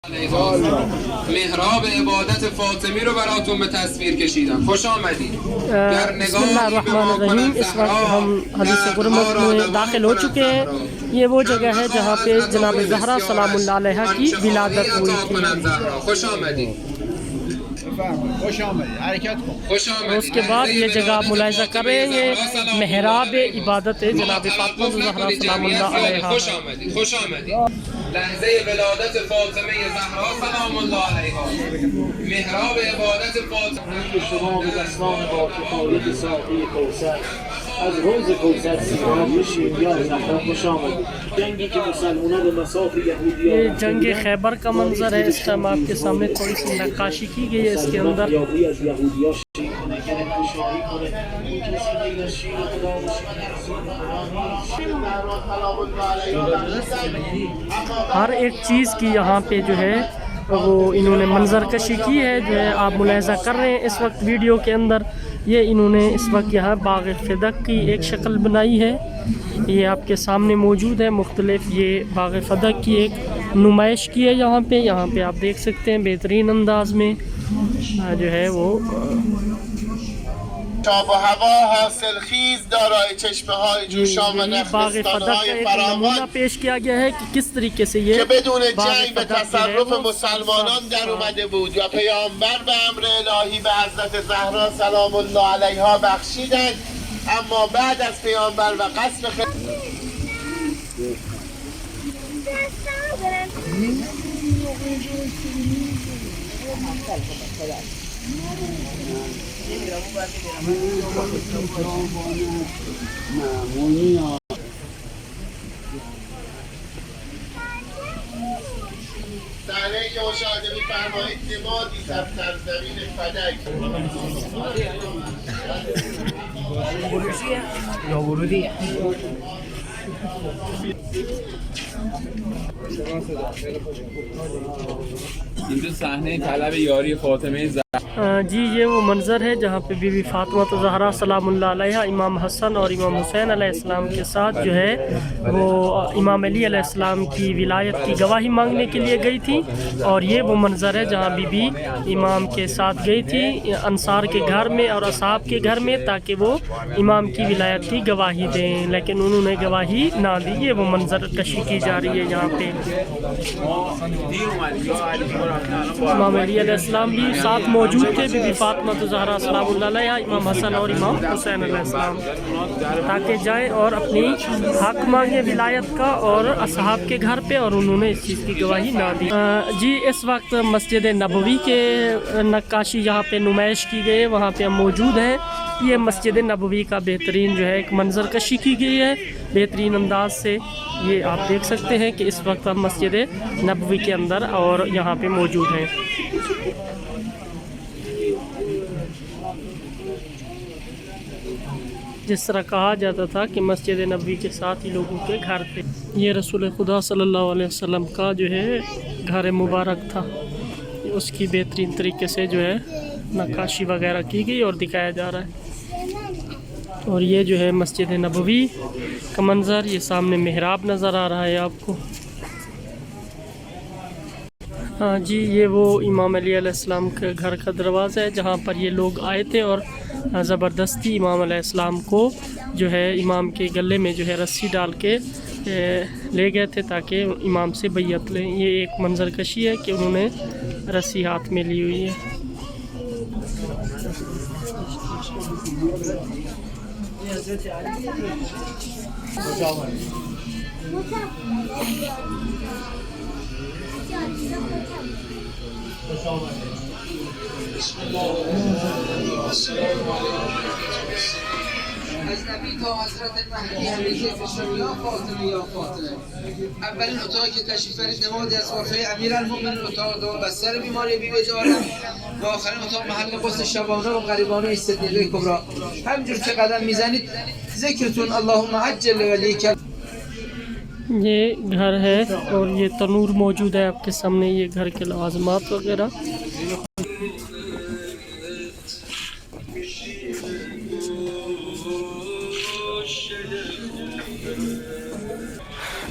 محراب عبادت فاطمی رو براتون به تصویر کشیدم. خوش آمدید. بسم اللہ الرحمن الرحیم. اس وقت ہم حدیث قرمت میں داخل ہو چکے ہیں. یہ وہ جگہ ہے جہاں پہ جناب زہرا سلام اللہ علیہ کی ولادت ہوئی تھی. خوش آمدید. اس کے بعد یہ جگہ آپ ملاحظہ کر رہے ہیں، یہ محراب عبادت ہے جناب فاطمہ زہرا سلام اللہ علیہ. خوش آمدید. خوش آمدید. لحظه ولادت فاطمه زهرا سلام الله علیها. محراب عبادت فاطمه شما به دستان با کفایت ساقی کوثر از حوض کوثر سیراب بشید یا زهرا. خوش آمدید. جنگی که مسلمانان به مصاف یهودیان، یہ جنگ خیبر کا منظر ہے. اس ٹائم آپ کے سامنے تھوڑی سی نقاشی کی گئی ہے اس کے اندر. ہر ایک چیز کی یہاں پہ جو ہے وہ انہوں نے منظر کشی کی ہے، جو ہے آپ ملاحظہ کر رہے ہیں اس وقت ویڈیو کے اندر. یہ انہوں نے اس وقت یہاں باغ فدق کی ایک شکل بنائی ہے، یہ آپ کے سامنے موجود ہے. مختلف یہ باغ فدق کی ایک نمائش کی ہے یہاں پہ آپ دیکھ سکتے ہیں بہترین انداز میں جو ہے وہ آب و هوا حاصل خیز دارای چشمه های جوشان و نخلستان های فراوان پیش کیا گیا ہے کہ کس طریقے سے یہ که بدون جنگ به تصرف مسلمانان در اومده بود و پیامبر به امر الهی به حضرت زهرا سلام الله علیها بخشیدند، اما بعد از پیامبر و قصد صحنه که مشاهده می‌فرمایید نمادی از سرزمین فدک. اینجا صحنه طلب یاری فاطمه زهرا. جی یہ وہ منظر ہے جہاں پہ بی بی فاطمہ زہرا سلام اللہ علیہ امام حسن اور امام حسین علیہ السلام کے ساتھ جو ہے وہ امام علی علیہ السلام کی ولایت کی گواہی مانگنے کے لیے گئی تھی. اور یہ وہ منظر ہے جہاں بی بی امام کے ساتھ گئی تھی انصار کے گھر میں اور اصحاب کے گھر میں تاکہ وہ امام کی ولایت کی گواہی دیں، لیکن انہوں نے گواہی نہ دی. یہ وہ منظر کشی کی جا رہی ہے یہاں پہ. امام علی علیہ السلام بھی ساتھ موجود تھے، بی بی فاطمہ زہرا سلام اللہ علیہ، امام حسن اور امام حسین علیہ السلام، تاکہ جائیں اور اپنی حق مانگے ولایت کا اور اصحاب کے گھر پہ، اور انہوں نے اس چیز کی گواہی نہ دی. جی اس وقت مسجد نبوی کے نقاشی یہاں پہ نمائش کی گئی ہے، وہاں پہ ہم موجود ہیں. یہ مسجد نبوی کا بہترین جو ہے ایک منظر کشی کی گئی ہے بہترین انداز سے. یہ آپ دیکھ سکتے ہیں کہ اس وقت ہم مسجد نبوی کے اندر اور یہاں پہ موجود ہیں. جس طرح کہا جاتا تھا کہ مسجد نبوی کے ساتھ ہی لوگوں کے گھر تھے. یہ رسول خدا صلی اللہ علیہ وسلم کا جو ہے گھر مبارک تھا، اس کی بہترین طریقے سے جو ہے نقاشی وغیرہ کی گئی اور دکھایا جا رہا ہے. اور یہ جو ہے مسجد نبوی کا منظر، یہ سامنے محراب نظر آ رہا ہے آپ کو. ہاں جی یہ وہ امام علی علیہ السلام کے گھر کا دروازہ ہے جہاں پر یہ لوگ آئے تھے اور زبردستی امام علیہ السلام کو جو ہے امام کے گلے میں جو ہے رسی ڈال کے لے گئے تھے تاکہ امام سے بیعت لیں. یہ ایک منظر کشی ہے کہ انہوں نے رسی ہاتھ میں لی ہوئی ہے. از نبی تا حضرت مهدی همیشه بشم یا فاطمه یا فاطمه. اولین اتاقی که تشریف برید نماز از واقعه امیرالمومنین اتاق دوم بستر بیماری بی‌وجاره و آخرین اتاق محل غسل شبانه و غریبانه صدیقه کبری. همینجور که قدم میزنید ذکرتون اللهم عجل ولیک. یہ گھر ہے اور یہ تنور موجود ہے آپ کے سامنے، یہ گھر کے لوازمات وغیرہ.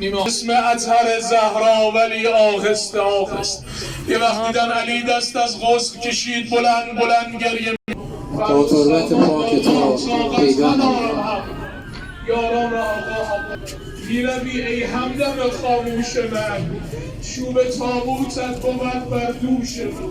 اسم اطهر زهرا ولی آهسته آهسته یه وقت دیدن علی دست از غسل کشید بلند بلند گریه با تربت پاک تو پیدا یاران آقا میروی ای همدم خاموش من شوب تابوتت بود بر دوش من